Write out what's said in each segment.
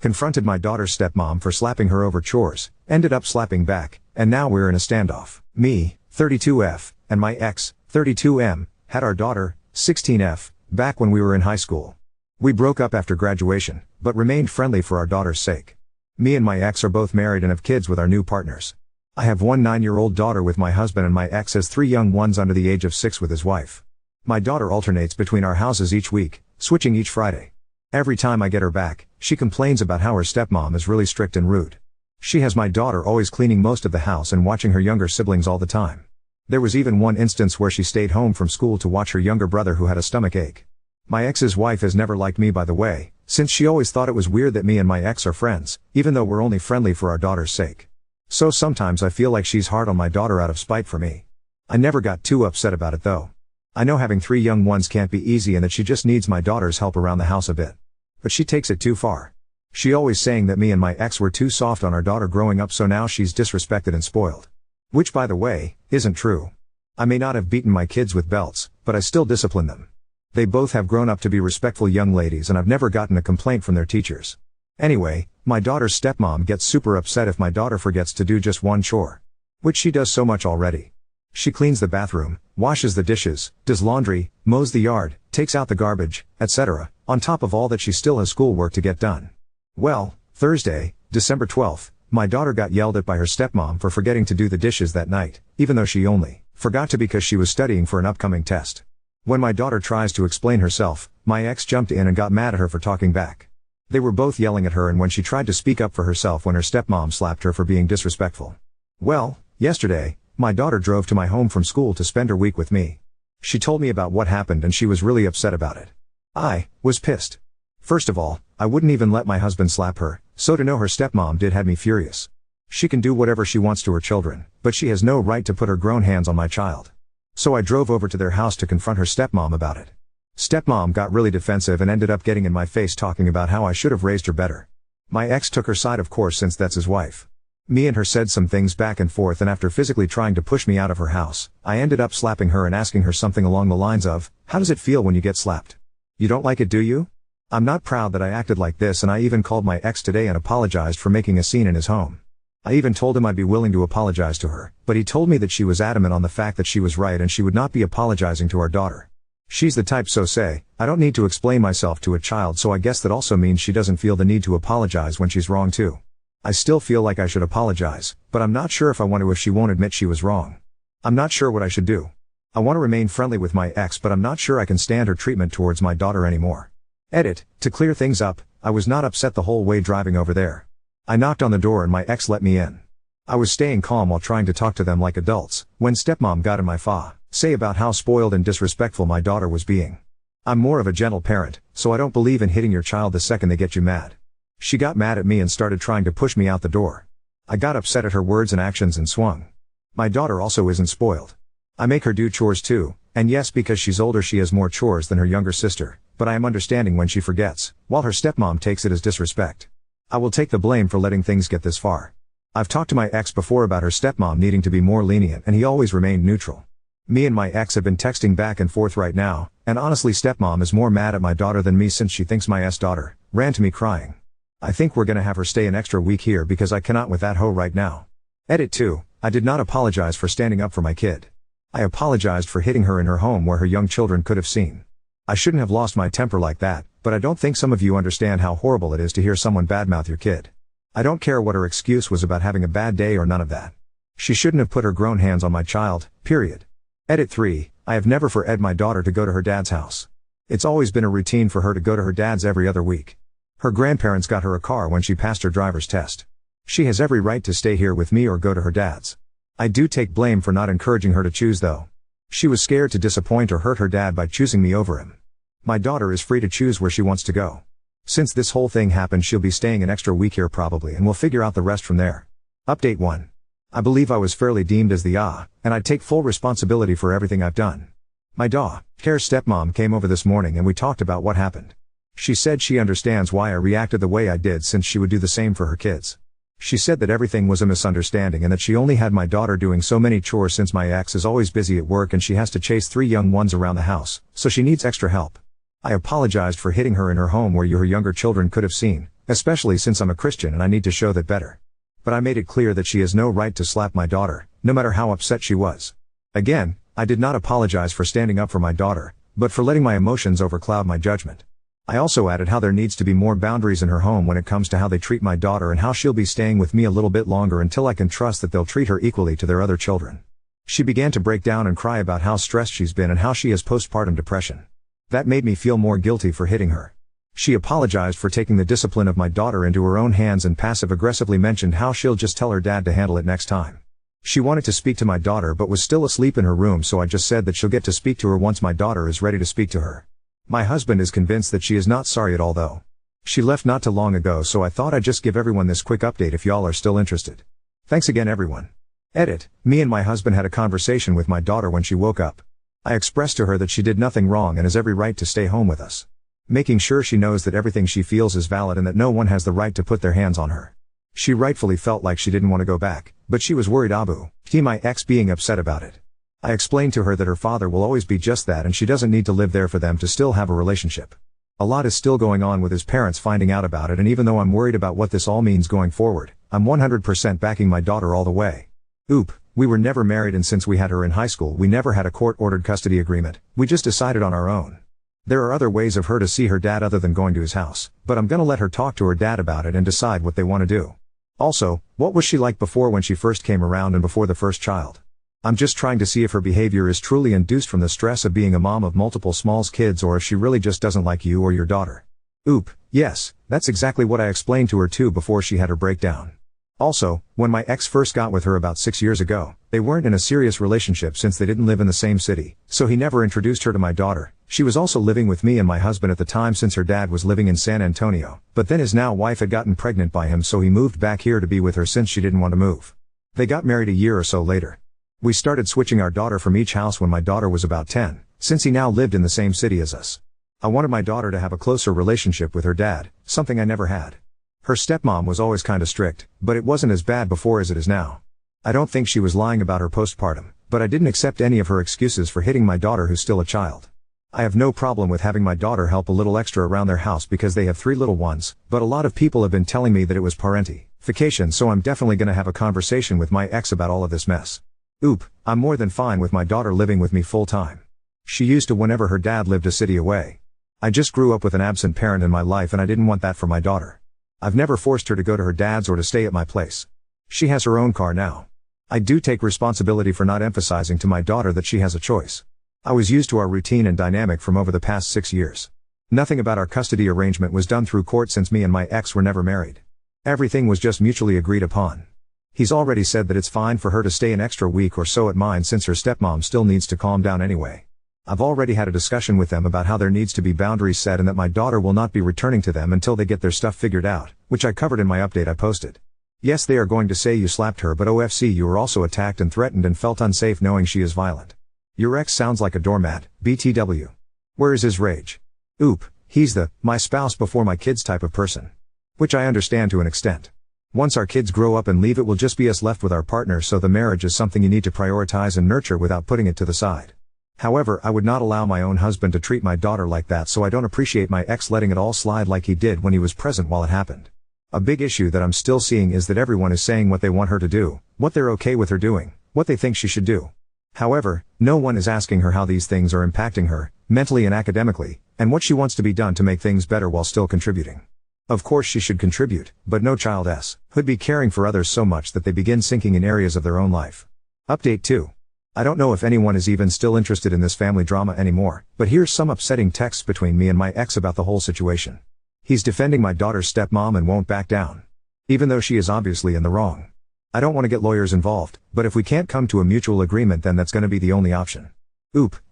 Confronted my daughter's stepmom for slapping her over chores, ended up slapping back, and now we're in a standoff. Me, 32F, and my ex, 32M, had our daughter, 16F, back when we were in high school. We broke up after graduation, but remained friendly for our daughter's sake. Me and my ex are both married and have kids with our new partners. I have one 9-year-old daughter with my husband and my ex has 3 young ones under the age of 6 with his wife. My daughter alternates between our houses each week, switching each Friday. Every time I get her back, she complains about how her stepmom is really strict and rude. She has my daughter always cleaning most of the house and watching her younger siblings all the time. There was even one instance where she stayed home from school to watch her younger brother who had a stomach ache. My ex's wife has never liked me, by the way, since she always thought it was weird that me and my ex are friends, even though we're only friendly for our daughter's sake. So sometimes I feel like she's hard on my daughter out of spite for me. I never got too upset about it though. I know having 3 young ones can't be easy and that she just needs my daughter's help around the house a bit. But she takes it too far. She always saying that me and my ex were too soft on our daughter growing up, so now she's disrespected and spoiled. Which, by the way, isn't true. I may not have beaten my kids with belts, but I still discipline them. They both have grown up to be respectful young ladies and I've never gotten a complaint from their teachers. Anyway, my daughter's stepmom gets super upset if my daughter forgets to do just one chore. Which she does so much already. She cleans the bathroom, washes the dishes, does laundry, mows the yard, takes out the garbage, etc., on top of all that she still has schoolwork to get done. Well, Thursday, December 12th, my daughter got yelled at by her stepmom for forgetting to do the dishes that night, even though she only forgot to because she was studying for an upcoming test. When my daughter tries to explain herself, my ex jumped in and got mad at her for talking back. They were both yelling at her and when she tried to speak up for herself when her stepmom slapped her for being disrespectful. Well, yesterday, my daughter drove to my home from school to spend her week with me. She told me about what happened and she was really upset about it. I was pissed. First of all, I wouldn't even let my husband slap her, so to know her stepmom did had me furious. She can do whatever she wants to her children, but she has no right to put her grown hands on my child. So I drove over to their house to confront her stepmom about it. Stepmom got really defensive and ended up getting in my face talking about how I should have raised her better. My ex took her side, of course, since that's his wife. Me and her said some things back and forth, and after physically trying to push me out of her house, I ended up slapping her and asking her something along the lines of, "How does it feel when you get slapped? You don't like it, do you?" I'm not proud that I acted like this, and I even called my ex today and apologized for making a scene in his home. I even told him I'd be willing to apologize to her, but he told me that she was adamant on the fact that she was right and she would not be apologizing to our daughter. She's the type so say, I don't need to explain myself to a child, so I guess that also means she doesn't feel the need to apologize when she's wrong too. I still feel like I should apologize, but I'm not sure if I want to if she won't admit she was wrong. I'm not sure what I should do. I want to remain friendly with my ex, but I'm not sure I can stand her treatment towards my daughter anymore. Edit, to clear things up, I was not upset the whole way driving over there. I knocked on the door and my ex let me in. I was staying calm while trying to talk to them like adults, when stepmom got in my say about how spoiled and disrespectful my daughter was being. I'm more of a gentle parent, so I don't believe in hitting your child the second they get you mad. She got mad at me and started trying to push me out the door. I got upset at her words and actions and swung. My daughter also isn't spoiled. I make her do chores too, and yes, because she's older she has more chores than her younger sister, but I am understanding when she forgets, while her stepmom takes it as disrespect. I will take the blame for letting things get this far. I've talked to my ex before about her stepmom needing to be more lenient and he always remained neutral. Me and my ex have been texting back and forth right now, and honestly stepmom is more mad at my daughter than me since she thinks my daughter ran to me crying. I think we're gonna have her stay an extra week here because I cannot with that hoe right now. Edit 2, I did not apologize for standing up for my kid. I apologized for hitting her in her home where her young children could have seen. I shouldn't have lost my temper like that, but I don't think some of you understand how horrible it is to hear someone badmouth your kid. I don't care what her excuse was about having a bad day or none of that. She shouldn't have put her grown hands on my child, period. Edit 3, I have never forbid my daughter to go to her dad's house. It's always been a routine for her to go to her dad's every other week. Her grandparents got her a car when she passed her driver's test. She has every right to stay here with me or go to her dad's. I do take blame for not encouraging her to choose though. She was scared to disappoint or hurt her dad by choosing me over him. My daughter is free to choose where she wants to go. Since this whole thing happened she'll be staying an extra week here probably and we'll figure out the rest from there. Update 1. I believe I was fairly deemed as the and I take full responsibility for everything I've done. My care's stepmom came over this morning and we talked about what happened. She said she understands why I reacted the way I did since she would do the same for her kids. She said that everything was a misunderstanding and that she only had my daughter doing so many chores since my ex is always busy at work and she has to chase 3 young ones around the house, so she needs extra help. I apologized for hitting her in her home where her younger children could have seen, especially since I'm a Christian and I need to show that better. But I made it clear that she has no right to slap my daughter, no matter how upset she was. Again, I did not apologize for standing up for my daughter, but for letting my emotions overcloud my judgment. I also added how there needs to be more boundaries in her home when it comes to how they treat my daughter and how she'll be staying with me a little bit longer until I can trust that they'll treat her equally to their other children. She began to break down and cry about how stressed she's been and how she has postpartum depression. That made me feel more guilty for hitting her. She apologized for taking the discipline of my daughter into her own hands and passive-aggressively mentioned how she'll just tell her dad to handle it next time. She wanted to speak to my daughter but was still asleep in her room, so I just said that she'll get to speak to her once my daughter is ready to speak to her. My husband is convinced that she is not sorry at all though. She left not too long ago, so I thought I'd just give everyone this quick update if y'all are still interested. Thanks again everyone. Edit. Me and my husband had a conversation with my daughter when she woke up. I expressed to her that she did nothing wrong and has every right to stay home with us. Making sure she knows that everything she feels is valid and that no one has the right to put their hands on her. She rightfully felt like she didn't want to go back, but she was worried my ex being upset about it. I explained to her that her father will always be just that and she doesn't need to live there for them to still have a relationship. A lot is still going on with his parents finding out about it, and even though I'm worried about what this all means going forward, I'm 100% backing my daughter all the way. We were never married, and since we had her in high school we never had a court-ordered custody agreement, we just decided on our own. There are other ways of her to see her dad other than going to his house, but I'm gonna let her talk to her dad about it and decide what they want to do. Also, what was she like before when she first came around and before the first child? I'm just trying to see if her behavior is truly induced from the stress of being a mom of multiple Smalls kids or if she really just doesn't like you or your daughter. Yes, that's exactly what I explained to her too before she had her breakdown. Also, when my ex first got with her about 6 years ago, they weren't in a serious relationship since they didn't live in the same city, so he never introduced her to my daughter. She was also living with me and my husband at the time since her dad was living in San Antonio, but then his now wife had gotten pregnant by him, so he moved back here to be with her since she didn't want to move. They got married a year or so later. We started switching our daughter from each house when my daughter was about 10, since he now lived in the same city as us. I wanted my daughter to have a closer relationship with her dad, something I never had. Her stepmom was always kinda strict, but it wasn't as bad before as it is now. I don't think she was lying about her postpartum, but I didn't accept any of her excuses for hitting my daughter who's still a child. I have no problem with having my daughter help a little extra around their house because they have 3 little ones, but a lot of people have been telling me that it was parentification, so I'm definitely gonna have a conversation with my ex about all of this mess. I'm more than fine with my daughter living with me full time. She used to whenever her dad lived a city away. I just grew up with an absent parent in my life and I didn't want that for my daughter. I've never forced her to go to her dad's or to stay at my place. She has her own car now. I do take responsibility for not emphasizing to my daughter that she has a choice. I was used to our routine and dynamic from over the past 6 years. Nothing about our custody arrangement was done through court since me and my ex were never married. Everything was just mutually agreed upon. He's already said that it's fine for her to stay an extra week or so at mine since her stepmom still needs to calm down anyway. I've already had a discussion with them about how there needs to be boundaries set and that my daughter will not be returning to them until they get their stuff figured out, which I covered in my update I posted. Yes, they are going to say you slapped her, but you were also attacked and threatened and felt unsafe knowing she is violent. Your ex sounds like a doormat, BTW. Where is his rage? He's the, my spouse before my kids type of person. Which I understand to an extent. Once our kids grow up and leave, it will just be us left with our partner, so the marriage is something you need to prioritize and nurture without putting it to the side. However, I would not allow my own husband to treat my daughter like that, so I don't appreciate my ex letting it all slide like he did when he was present while it happened. A big issue that I'm still seeing is that everyone is saying what they want her to do, what they're okay with her doing, what they think she should do. However, no one is asking her how these things are impacting her, mentally and academically, and what she wants to be done to make things better while still contributing. Of course she should contribute, but no child would be caring for others so much that they begin sinking in areas of their own life. Update 2. I don't know if anyone is even still interested in this family drama anymore, but here's some upsetting texts between me and my ex about the whole situation. He's defending my daughter's stepmom and won't back down. Even though she is obviously in the wrong. I don't want to get lawyers involved, but if we can't come to a mutual agreement then that's gonna be the only option.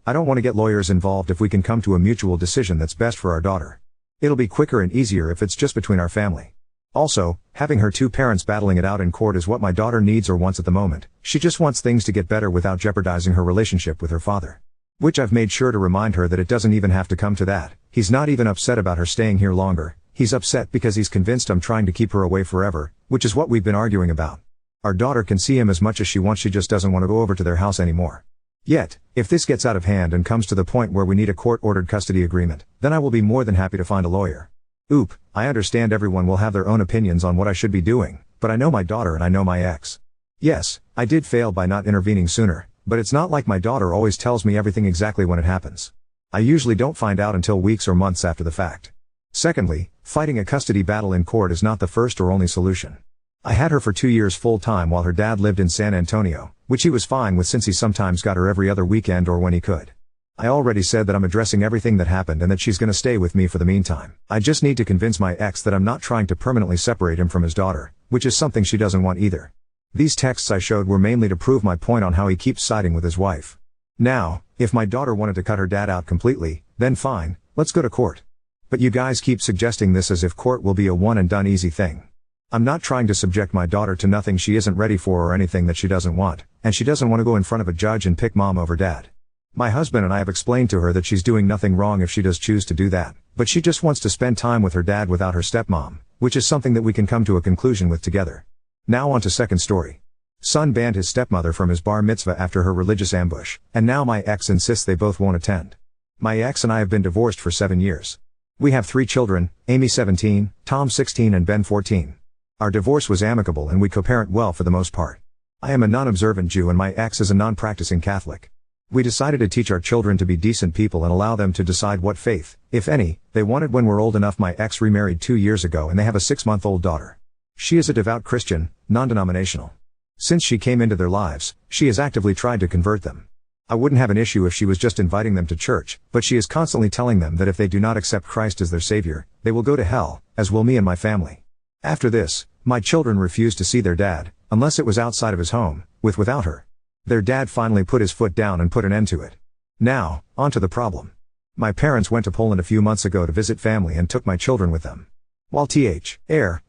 I don't want to get lawyers involved if we can come to a mutual decision that's best for our daughter. It'll be quicker and easier if it's just between our family. Also, having her 2 parents battling it out in court is what my daughter needs or wants at the moment. She just wants things to get better without jeopardizing her relationship with her father. Which I've made sure to remind her that it doesn't even have to come to that. He's not even upset about her staying here longer. He's upset because he's convinced I'm trying to keep her away forever, which is what we've been arguing about. Our daughter can see him as much as she wants, she just doesn't want to go over to their house anymore. Yet, if this gets out of hand and comes to the point where we need a court-ordered custody agreement, then I will be more than happy to find a lawyer. Oop, I understand everyone will have their own opinions on what I should be doing, but I know my daughter and I know my ex. Yes, I did fail by not intervening sooner, but it's not like my daughter always tells me everything exactly when it happens. I usually don't find out until weeks or months after the fact. Secondly, fighting a custody battle in court is not the first or only solution. I had her for 2 years full time while her dad lived in San Antonio, which he was fine with since he sometimes got her every other weekend or when he could. I already said that I'm addressing everything that happened and that she's gonna stay with me for the meantime. I just need to convince my ex that I'm not trying to permanently separate him from his daughter, which is something she doesn't want either. These texts I showed were mainly to prove my point on how he keeps siding with his wife. Now, if my daughter wanted to cut her dad out completely, then fine, let's go to court. But you guys keep suggesting this as if court will be a one and done easy thing. I'm not trying to subject my daughter to nothing she isn't ready for or anything that she doesn't want, and she doesn't want to go in front of a judge and pick mom over dad. My husband and I have explained to her that she's doing nothing wrong if she does choose to do that, but she just wants to spend time with her dad without her stepmom, which is something that we can come to a conclusion with together. Now on to second story. Son banned his stepmother from his bar mitzvah after her religious ambush, and now my ex insists they both won't attend. My ex and I have been divorced for 7 years. We have 3 children, Amy 17, Tom 16 and Ben 14. Our divorce was amicable and we co-parent well for the most part. I am a non-observant Jew and my ex is a non-practicing Catholic. We decided to teach our children to be decent people and allow them to decide what faith, if any, they wanted when we're old enough. My ex remarried 2 years ago and they have a 6-month-old daughter. She is a devout Christian, non-denominational. Since she came into their lives, she has actively tried to convert them. I wouldn't have an issue if she was just inviting them to church, but she is constantly telling them that if they do not accept Christ as their savior, they will go to hell, as will me and my family. After this, my children refused to see their dad, unless it was outside of his home, without her. Their dad finally put his foot down and put an end to it. Now, on to the problem. My parents went to Poland a few months ago to visit family and took my children with them. While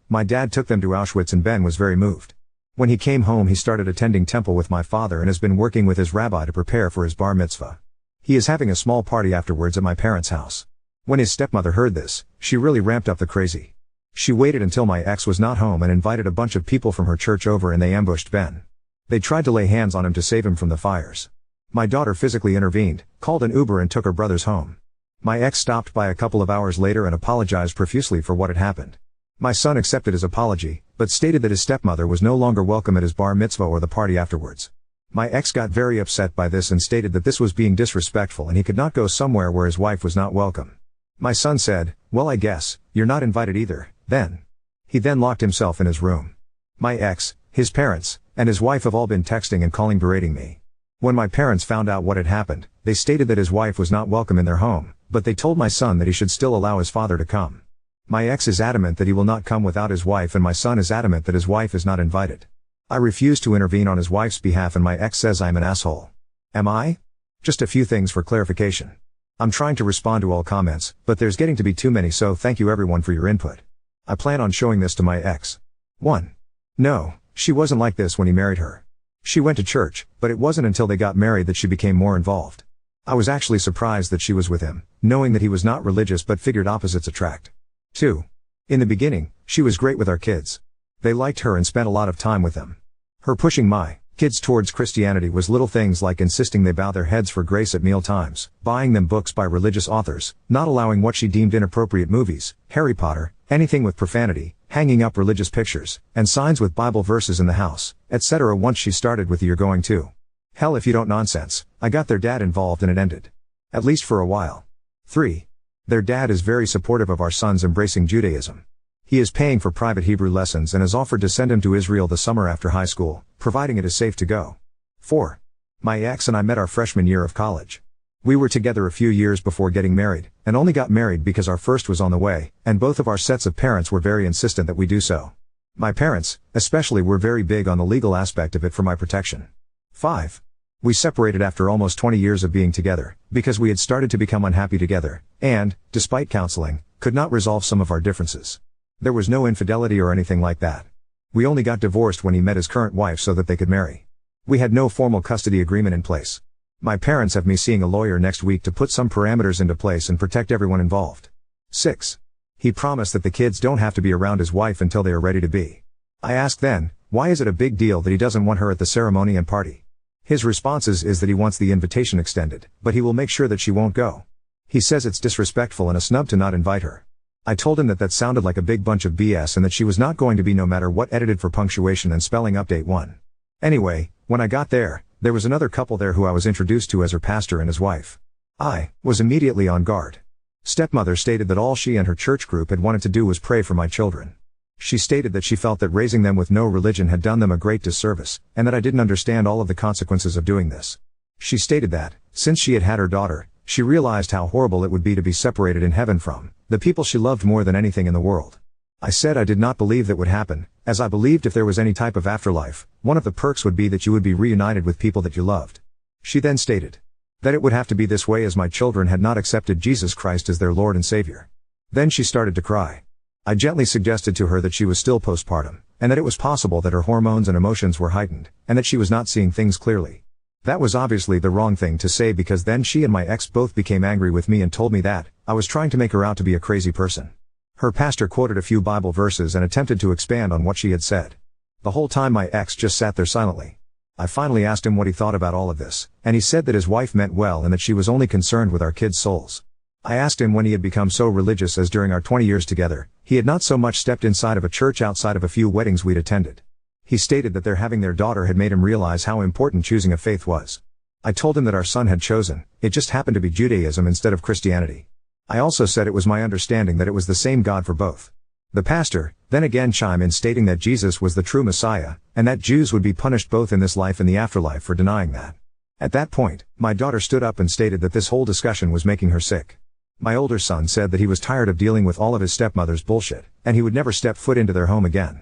my dad took them to Auschwitz and Ben was very moved. When he came home he started attending temple with my father and has been working with his rabbi to prepare for his bar mitzvah. He is having a small party afterwards at my parents' house. When his stepmother heard this, she really ramped up the crazy. She waited until my ex was not home and invited a bunch of people from her church over and they ambushed Ben. They tried to lay hands on him to save him from the fires. My daughter physically intervened, called an Uber and took her brothers home. My ex stopped by a couple of hours later and apologized profusely for what had happened. My son accepted his apology, but stated that his stepmother was no longer welcome at his bar mitzvah or the party afterwards. My ex got very upset by this and stated that this was being disrespectful and he could not go somewhere where his wife was not welcome. My son said, "Well, I guess, you're not invited either, then." He then locked himself in his room. My ex, his parents, and his wife have all been texting and calling berating me. When my parents found out what had happened, they stated that his wife was not welcome in their home, but they told my son that he should still allow his father to come. My ex is adamant that he will not come without his wife and my son is adamant that his wife is not invited. I refuse to intervene on his wife's behalf and my ex says I'm an asshole. Am I? Just a few things for clarification. I'm trying to respond to all comments, but there's getting to be too many, so thank you everyone for your input. I plan on showing this to my ex. 1. No, she wasn't like this when he married her. She went to church, but it wasn't until they got married that she became more involved. I was actually surprised that she was with him, knowing that he was not religious but figured opposites attract. 2. In the beginning, she was great with our kids. They liked her and spent a lot of time with them. Her pushing my kids towards Christianity was little things like insisting they bow their heads for grace at meal times, buying them books by religious authors, not allowing what she deemed inappropriate movies, Harry Potter, anything with profanity, hanging up religious pictures, and signs with Bible verses in the house, etc. Once she started with the "you're going to hell if you don't" nonsense, I got their dad involved and it ended. At least for a while. 3. Their dad is very supportive of our sons embracing Judaism. He is paying for private Hebrew lessons and has offered to send him to Israel the summer after high school, providing it is safe to go. 4. My ex and I met our freshman year of college. We were together a few years before getting married, and only got married because our first was on the way, and both of our sets of parents were very insistent that we do so. My parents, especially, were very big on the legal aspect of it for my protection. 5. We separated after almost 20 years of being together, because we had started to become unhappy together, and, despite counseling, could not resolve some of our differences. There was no infidelity or anything like that. We only got divorced when he met his current wife so that they could marry. We had no formal custody agreement in place. My parents have me seeing a lawyer next week to put some parameters into place and protect everyone involved. 6. He promised that the kids don't have to be around his wife until they are ready to be. I asked then, why is it a big deal that he doesn't want her at the ceremony and party? His response is that he wants the invitation extended, but he will make sure that she won't go. He says it's disrespectful and a snub to not invite her. I told him that that sounded like a big bunch of BS and that she was not going to be no matter what edited for punctuation and spelling update 1. Anyway, when I got there was another couple there who I was introduced to as her pastor and his wife. I was immediately on guard. Stepmother stated that all she and her church group had wanted to do was pray for my children. She stated that she felt that raising them with no religion had done them a great disservice, and that I didn't understand all of the consequences of doing this. She stated that, since she had had her daughter, she realized how horrible it would be to be separated in heaven from the people she loved more than anything in the world. I said I did not believe that would happen, as I believed if there was any type of afterlife, one of the perks would be that you would be reunited with people that you loved. She then stated that it would have to be this way as my children had not accepted Jesus Christ as their Lord and Savior. Then she started to cry. I gently suggested to her that she was still postpartum, and that it was possible that her hormones and emotions were heightened, and that she was not seeing things clearly. That was obviously the wrong thing to say because then she and my ex both became angry with me and told me that I was trying to make her out to be a crazy person. Her pastor quoted a few Bible verses and attempted to expand on what she had said. The whole time my ex just sat there silently. I finally asked him what he thought about all of this, and he said that his wife meant well and that she was only concerned with our kids' souls. I asked him when he had become so religious as during our 20 years together, he had not so much stepped inside of a church outside of a few weddings we'd attended. He stated that their having their daughter had made him realize how important choosing a faith was. I told him that our son had chosen, it just happened to be Judaism instead of Christianity. I also said it was my understanding that it was the same God for both. The pastor then again chimed in stating that Jesus was the true Messiah, and that Jews would be punished both in this life and the afterlife for denying that. At that point, my daughter stood up and stated that this whole discussion was making her sick. My older son said that he was tired of dealing with all of his stepmother's bullshit, and he would never step foot into their home again.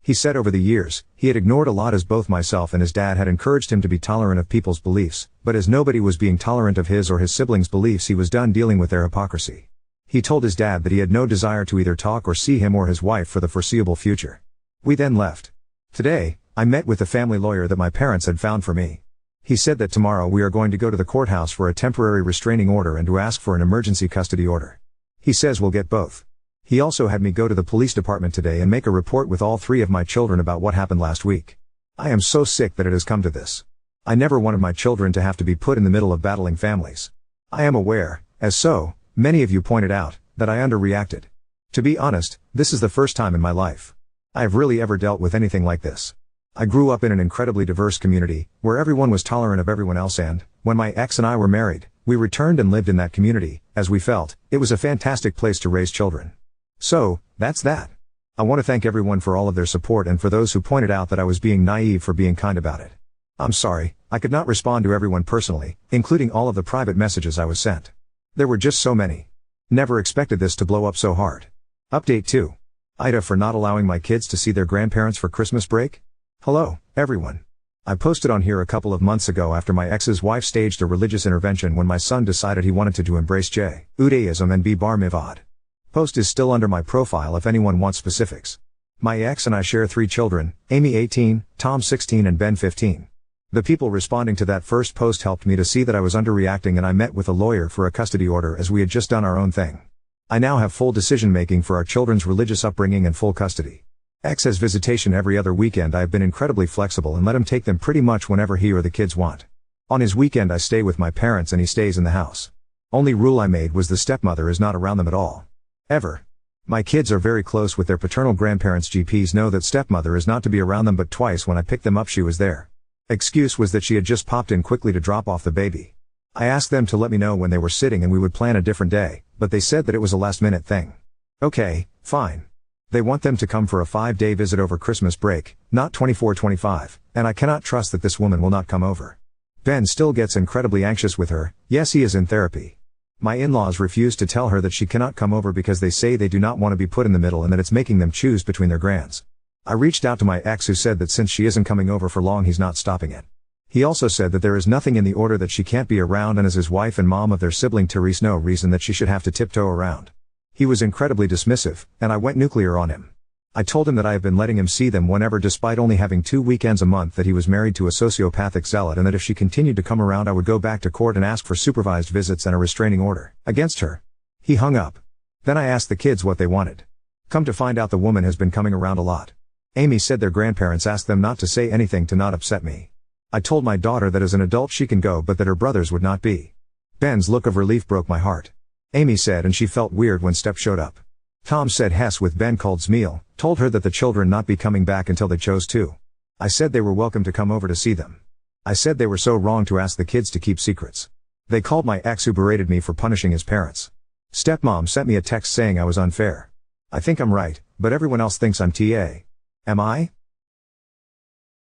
He said over the years, he had ignored a lot as both myself and his dad had encouraged him to be tolerant of people's beliefs, but as nobody was being tolerant of his or his siblings' beliefs he was done dealing with their hypocrisy. He told his dad that he had no desire to either talk or see him or his wife for the foreseeable future. We then left. Today, I met with the family lawyer that my parents had found for me. He said that tomorrow we are going to go to the courthouse for a temporary restraining order and to ask for an emergency custody order. He says we'll get both. He also had me go to the police department today and make a report with all 3 of my children about what happened last week. I am so sick that it has come to this. I never wanted my children to have to be put in the middle of battling families. I am aware, as so many of you pointed out, that I underreacted. To be honest, this is the first time in my life I have really ever dealt with anything like this. I grew up in an incredibly diverse community, where everyone was tolerant of everyone else and, when my ex and I were married, we returned and lived in that community, as we felt, it was a fantastic place to raise children. So, that's that. I want to thank everyone for all of their support and for those who pointed out that I was being naive for being kind about it. I'm sorry, I could not respond to everyone personally, including all of the private messages I was sent. There were just so many. Never expected this to blow up so hard. Update 2. Ida for not allowing my kids to see their grandparents for Christmas break? Hello, everyone. I posted on here a couple of months ago after my ex's wife staged a religious intervention when my son decided he wanted to embrace Judaism and be bar mitzvahed. Post is still under my profile if anyone wants specifics. My ex and I share 3 children, Amy 18, Tom 16 and Ben 15. The people responding to that first post helped me to see that I was underreacting and I met with a lawyer for a custody order as we had just done our own thing. I now have full decision making for our children's religious upbringing and full custody. Ex has visitation every other weekend. I have been incredibly flexible and let him take them pretty much whenever he or the kids want. On his weekend I stay with my parents and he stays in the house. Only rule I made was the stepmother is not around them at all. Ever. My kids are very close with their paternal grandparents. GPs know that stepmother is not to be around them, but twice when I picked them up she was there. Excuse was that she had just popped in quickly to drop off the baby. I asked them to let me know when they were sitting and we would plan a different day, but they said that it was a last-minute thing. Okay, fine. They want them to come for a 5-day visit over Christmas break, not 24-25, and I cannot trust that this woman will not come over. Ben still gets incredibly anxious with her. Yes, he is in therapy. My in-laws refuse to tell her that she cannot come over because they say they do not want to be put in the middle and that it's making them choose between their grands. I reached out to my ex who said that since she isn't coming over for long he's not stopping it. He also said that there is nothing in the order that she can't be around, and as his wife and mom of their sibling Therese no reason that she should have to tiptoe around. He was incredibly dismissive, and I went nuclear on him. I told him that I have been letting him see them whenever despite only having 2 weekends a month, that he was married to a sociopathic zealot and that if she continued to come around I would go back to court and ask for supervised visits and a restraining order against her. He hung up. Then I asked the kids what they wanted. Come to find out the woman has been coming around a lot. Amy said their grandparents asked them not to say anything to not upset me. I told my daughter that as an adult she can go but that her brothers would not be. Ben's look of relief broke my heart. Amy said and she felt weird when Step showed up. Tom said Hess with Ben Cold's meal, told her that the children not be coming back until they chose to. I said they were welcome to come over to see them. I said they were so wrong to ask the kids to keep secrets. They called my ex who berated me for punishing his parents. Stepmom sent me a text saying I was unfair. I think I'm right, but everyone else thinks I'm TA. Am I?